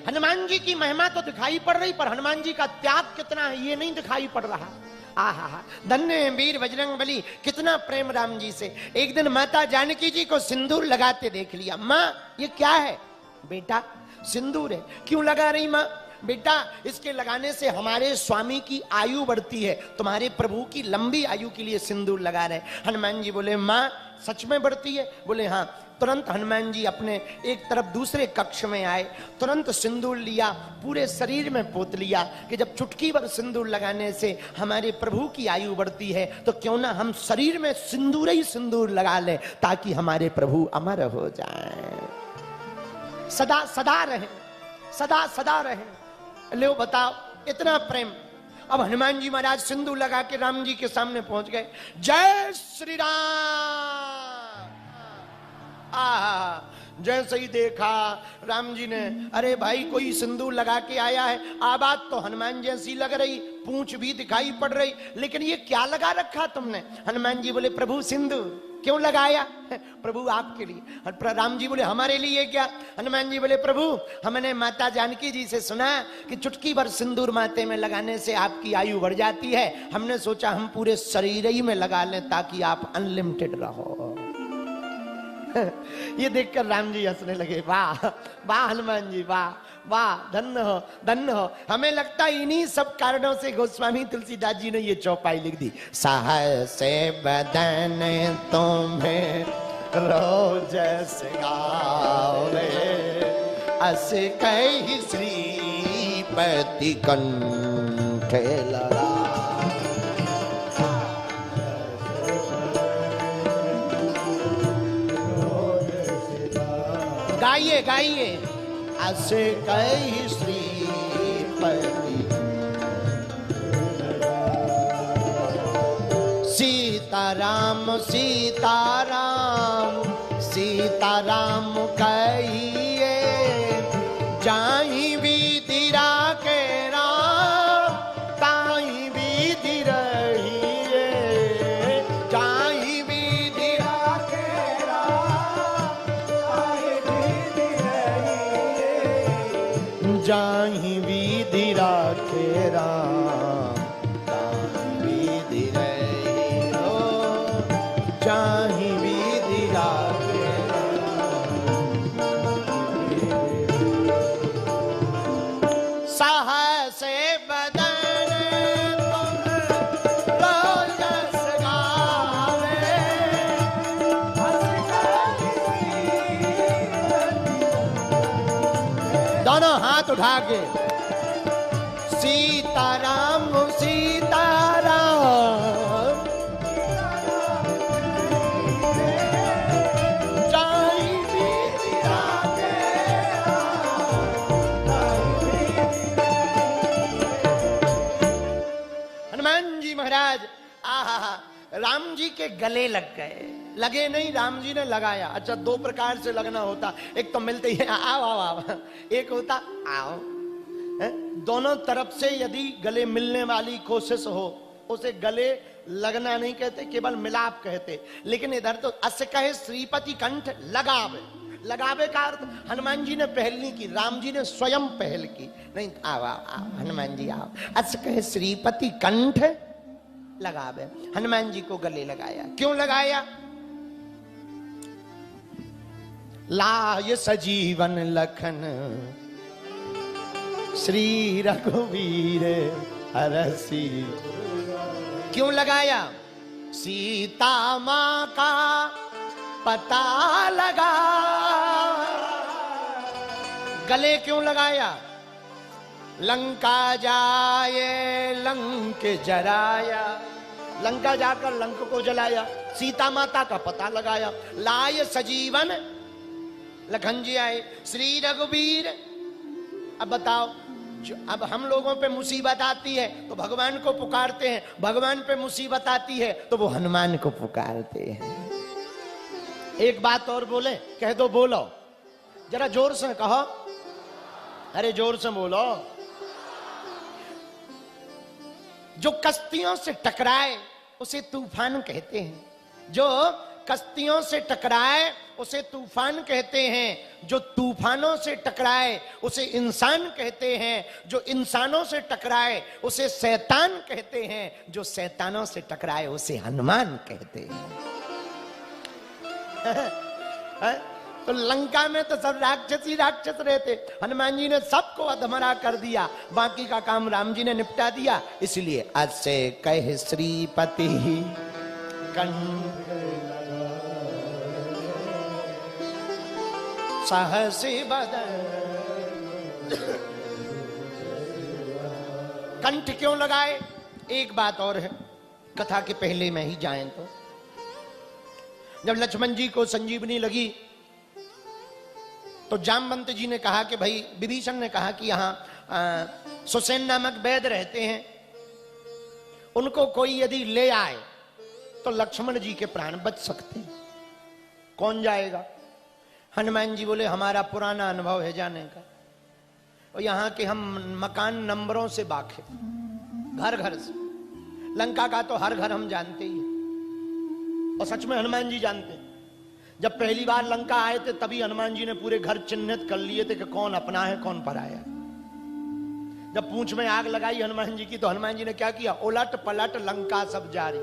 हनुमान जी की महिमा तो दिखाई पड़ रही, पर हनुमान जी का त्याग कितना है ये नहीं दिखाई पड़ रहा। आहा, धन्य है वीर बजरंग बली, कितना प्रेम राम जी से। एक दिन माता जानकी जी को सिंदूर लगाते देख लिया। माँ ये क्या है? बेटा सिंदूर है। क्यों लगा रही माँ? बेटा इसके लगाने से हमारे स्वामी की आयु बढ़ती है, तुम्हारे प्रभु की लंबी आयु के लिए सिंदूर लगा रहे। हनुमान जी बोले माँ सच में बढ़ती है? बोले हाँ। तुरंत हनुमान जी अपने एक तरफ दूसरे कक्ष में आए, तुरंत सिंदूर लिया, पूरे शरीर में पोत लिया कि जब चुटकी भर सिंदूर लगाने से हमारे प्रभु की आयु बढ़ती है तो क्यों ना हम शरीर में सिंदूर ही सिंदूर लगा लें ताकि हमारे प्रभु अमर हो जाएं, सदा सदा रहे, सदा सदा रहे। लो बताओ इतना प्रेम। अब हनुमान जी महाराज सिंदूर लगा के राम जी के सामने पहुंच गए। जय श्री राम। जैसे ही देखा राम जी ने, अरे भाई कोई सिंदूर लगा के आया है। आवाज तो हनुमान जैसी लग रही, पूंछ भी दिखाई पड़ रही, लेकिन ये क्या लगा रखा तुमने? हनुमान जी बोले प्रभु सिंदूर। क्यों लगाया? प्रभु आपके लिए। राम जी बोले हमारे लिए क्या? हनुमान जी बोले प्रभु हमने माता जानकी जी से सुना कि चुटकी भर सिंदूर माथे में लगाने से आपकी आयु बढ़ जाती है, हमने सोचा हम पूरे शरीर ही में लगा लें ताकि आप अनलिमिटेड रहो। ये देखकर राम जी हंसने लगे। वाह वाह हनुमान जी, वाह वाह, धन्य हो धन्य हो। हमें लगता है इन्हीं सब कारणों से गोस्वामी तुलसीदास जी ने ये चौपाई लिख दी। सहस बदन तुम्हें रोज गावे, अस कहि श्रीपति कंठ लड़ा। गाइए गाइए। अस कहि श्रीपति सीताराम सीताराम सीताराम कहिए, जाहि विधि राखे राम ताहि विधि रहिए, जाहि विधि राखे जाहि विधि राखे राम ताहि विधि रहियो, जाहि विधि राखे सहस बदन तुम रोज गावे, दोनों हाथ उठा के सीताराम सीताराम जाहि विधि राखे हनुमान जी महाराज आहा राम जी के गले लग गए। लगे नहीं, राम जी ने लगाया। अच्छा दो प्रकार से लगना होता, एक तो मिलते ही आओ आओ आओ, एक होता आओ। दोनों तरफ से यदि गले मिलने वाली कोशिश हो उसे गले लगना नहीं कहते, केवल मिलाप कहते। लेकिन इधर तो अस कहे श्रीपति कंठ लगावे। लगावे का अर्थ हनुमान जी ने पहल नहीं की, राम जी ने स्वयं पहल की। नहीं आओ आओ आओ हनुमान जी आओ। अस कहे श्रीपति कंठ लगावे, हनुमान जी को गले लगाया। क्यों लगाया? लाय सजीवन लखन श्री रघुवीर हरसी। क्यों लगाया? सीता माँ का पता लगा। गले क्यों लगाया? लंका जाए लंक जराया, लंका जाकर लंक को जलाया, सीता माता का पता लगाया। लाय सजीवन लखन जी आए, श्री रघुवीर। अब बताओ, अब हम लोगों पे मुसीबत आती है तो भगवान को पुकारते हैं, भगवान पे मुसीबत आती है तो वो हनुमान को पुकारते हैं। एक बात और बोले, कह दो, बोलो जरा जोर से कहो, अरे जोर से बोलो। जो कश्तियों से टकराए उसे तूफान कहते हैं, जो कश्तियों से टकराए उसे तूफान कहते हैं, जो तूफानों से टकराए उसे इंसान कहते हैं, जो इंसानों से टकराए उसे शैतान कहते हैं, जो शैतानों से टकराए उसे हनुमान कहते हैं। तो लंका में तो सब राक्षस ही राक्षस रहते, हनुमान जी ने सबको अधमरा कर दिया, बाकी का काम राम जी ने निपटा दिया। इसलिए आज से कह श्रीपति कंठ सहसी बदन। कंठ क्यों लगाए? एक बात और है, कथा के पहले में ही जाएं तो जब लक्ष्मण जी को संजीवनी लगी तो जामवंत जी ने कहा कि भाई, विभीषण ने कहा कि यहां सुसेन नामक वैद्य रहते हैं, उनको कोई यदि ले आए तो लक्ष्मण जी के प्राण बच सकते हैं, कौन जाएगा? हनुमान जी बोले हमारा पुराना अनुभव है जाने का, और यहां के हम मकान नंबरों से वाकिफ, घर घर से, लंका का तो हर घर हम जानते ही हैं। और सच में हनुमान जी जानते हैं। जब पहली बार लंका आए थे तभी हनुमान जी ने पूरे घर चिन्हित कर लिए थे कि कौन अपना है कौन पराया। जब पूंछ में आग लगाई हनुमान जी की तो हनुमान जी ने क्या किया? उलट पलट लंका सब जारी,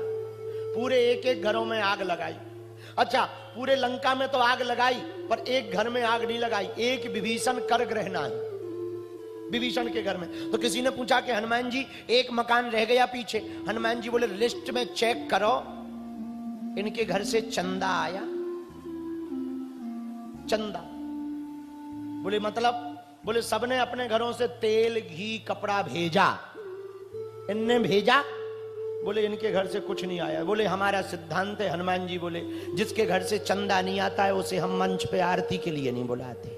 पूरे एक एक घरों में आग लगाई। अच्छा, पूरे लंका में तो आग लगाई पर एक घर में आग नहीं लगाई, एक विभीषण कर ग्रहणा है विभीषण के घर में। तो किसी ने पूछा कि हनुमान जी एक मकान रह गया पीछे। हनुमान जी बोले लिस्ट में चेक करो, इनके घर से चंदा आया। चंदा बोले मतलब? बोले सबने अपने घरों से तेल घी कपड़ा भेजा, इनने भेजा? बोले इनके घर से कुछ नहीं आया। बोले हमारा सिद्धांत है हनुमान जी बोले, जिसके घर से चंदा नहीं आता है उसे हम मंच पे आरती के लिए नहीं बुलाते,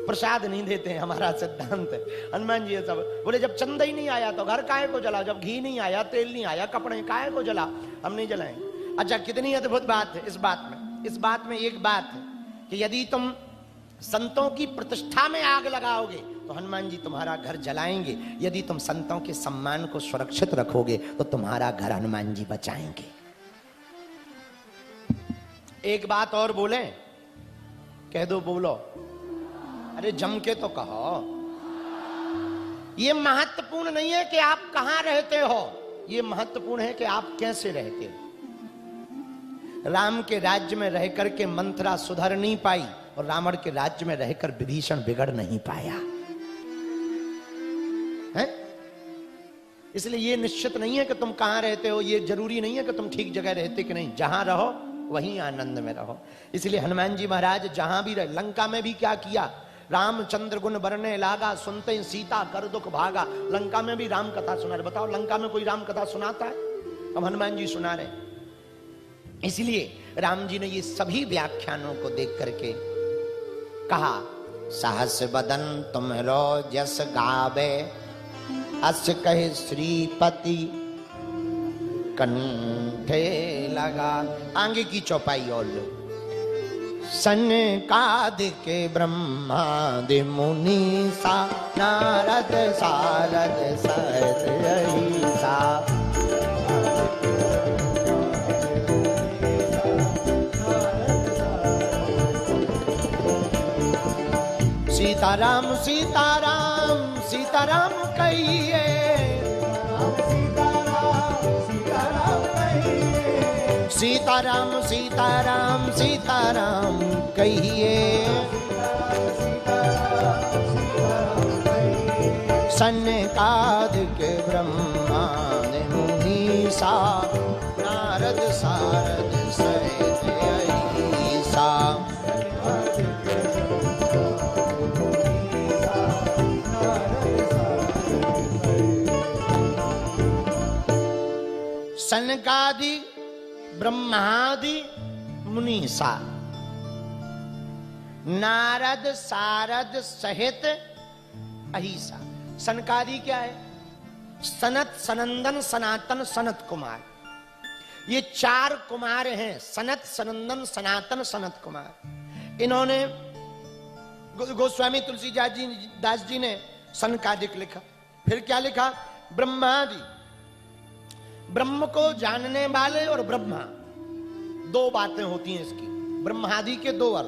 प्रसाद नहीं देते हैं, हमारा सिद्धांत है। हनुमान जी ये सब बोले जब चंदा ही नहीं आया तो घर काहे को जला, जब घी नहीं आया तेल नहीं आया कपड़े काहे को जला, हम नहीं जलाएंगे। अच्छा, कितनी अद्भुत बात है इस बात में। इस बात में एक बात है कि यदि तुम संतों की प्रतिष्ठा में आग लगाओगे तो हनुमान जी तुम्हारा घर जलाएंगे, यदि तुम संतों के सम्मान को सुरक्षित रखोगे तो तुम्हारा घर हनुमान जी बचाएंगे। एक बात और बोले, कह दो, बोलो, अरे जम के तो कहो। ये महत्वपूर्ण नहीं है कि आप कहां रहते हो, ये महत्वपूर्ण है कि आप कैसे रहते हो। राम के राज्य में रह करके मंथरा सुधर नहीं पाई और रावण के राज्य में रहकर विभीषण बिगड़ नहीं पाया है? इसलिए ये निश्चित नहीं है कि तुम कहां रहते हो, ये जरूरी नहीं है कि तुम ठीक जगह रहते कि नहीं, जहां रहो वहीं आनंद में रहो। इसलिए हनुमान जी महाराज जहां भी रहे, लंका में भी क्या किया? रामचंद्र गुण बरने लागा, सुनते सीता कर दुख भागा। लंका में भी राम कथा सुना रहे। बताओ लंका में कोई राम कथा सुनाता है? अब हनुमान जी सुना रहे। इसलिए राम जी ने ये सभी व्याख्यानों को देख करके कहा, सहस बदन तुमरो जस गावे, अस कहे श्रीपति कंठे लगा। आगे की चौपाई और लो। सनकादिके ब्रह्मादि मुनीसा, नारद सारद सहस अहिसा। सीताराम सीताराम सीताराम कहिए, सीताराम सीताराम सीताराम कहिए। सनकादिके ब्रह्मादि मुनीसा, नारद सारद सहस अहिसा। सनकादि ब्रह्मादि मुनीसा, नारद सारद सहित अहिसा। सनकादि क्या है? सनत, सनंदन, सनातन, सनत कुमार। ये चार कुमार हैं, सनत, सनंदन, सनातन, सनत कुमार। इन्होंने गोस्वामी तुलसीदास जी ने सनकादिक लिखा। फिर क्या लिखा? ब्रह्मादि, ब्रह्म को जानने वाले और ब्रह्मा, दो बातें होती हैं इसकी। ब्रह्मादि के दो अर्थ।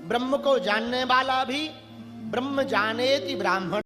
ब्रह्म को जानने वाला भी, ब्रह्म जानेति ब्राह्मण।